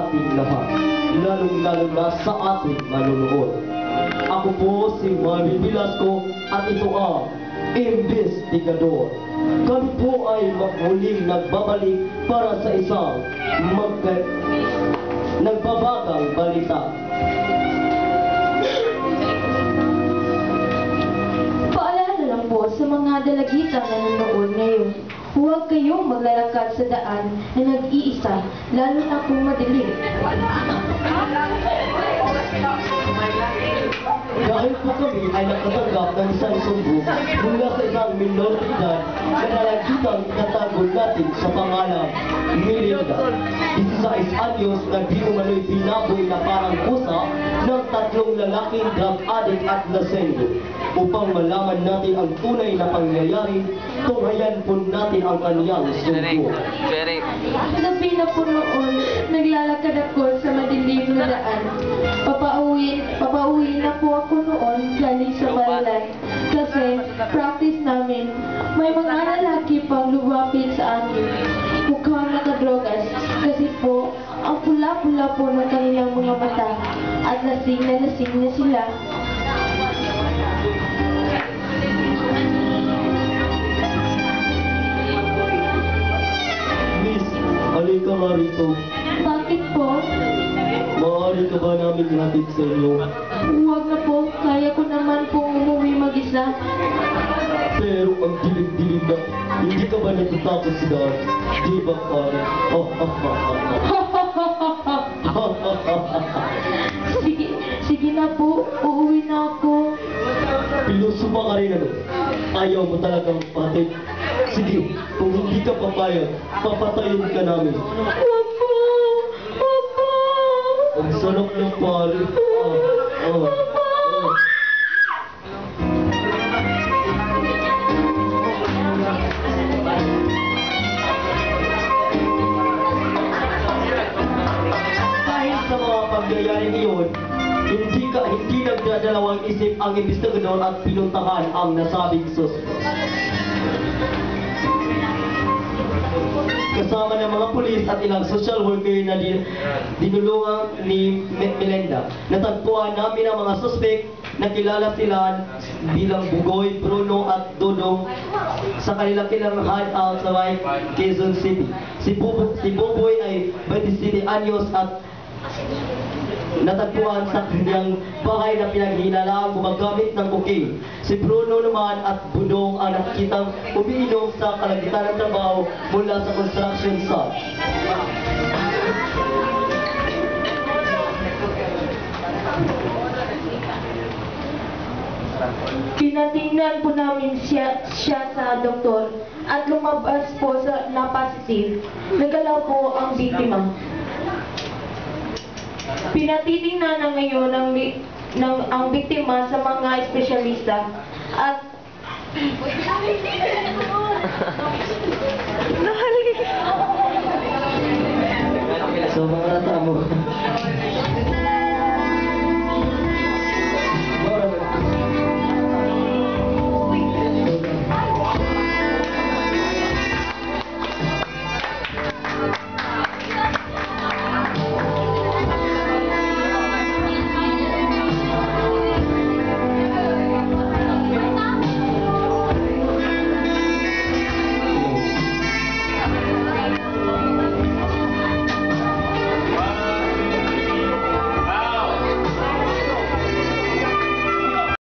ating lahat, lalong-lalo na sa ating manunood. Ako po si Marvin Velasco at ito ang Investigador. Kami po ay muling nagbabalik para sa isang nagbabagang balita. Paalala lang po sa mga dalagitang nanonood ngayon, huwag kayong maglalakad sa daan na nag-iisa, lalo na kung madilim. Dahil po kami ay nakatanggap ng isang sumbong mula sa isang minor de edad na dalagitang itatagol natin sa pangalang Melinda. 16 anyos na di umano'y binaboy na parang pusa ng 3 lalaking drug addict at lasenggo. Upang malaman natin ang tunay na pangyayari, tunghayan po natin ang kaniyang sumbong. Gabi na po noon, naglalakad ako sa madilim na daan. Papauwi na po ako noon galing sa balay. Kasi practice namin, may mga lalaki pang lumapit sa amin. Mukhang nakadrogas. Kasi po, ang pula-pula po ng kanilang mga mata. At lasing na sila. Miss, halika nga rito. Bakit po? Maaari ka ba namin ihatid sa inyo? Huwag na po. Kaya ko naman po umuwi mag-isa. Pero ang dilim-dilim na, hindi ka ba natatakot sa daan? Di ba, pare? Sige na po. Uuwi na ako. Pinusuba ka rin ano? Ayaw mo talagang patid. Sige, kung hindi ka papayag, papatayin ka namin. Wag po. Wag po. Ang sarap ng pare. Dahil sa mga pagyayaring iyon, hindi nagdadalawang isip ang investigador at pinuntahan ang nasabing suspect. Kasama ng mga pulis at ilang social worker na dinulungan ni Melinda. Natagpuan namin ang mga suspect na kilala sila bilang Bugoy, Bruno at Dodong sa kanilang hideout sa Quezon City. Si Buboy ay 27 anyos at natagpuan sa kanyang bahay na pinaghinalaang gumagamit ng cocaine. Si Bruno naman at Budong ang nakikitang umiinom sa kalagitnaan ng trabaho mula sa construction site. Pinatingnan po namin siya sa doktor at lumabas po na positive. Nagalaw po ang biktima. Pinatitingnan na ngayon ang biktima sa mga espesyalista at So mga natamo,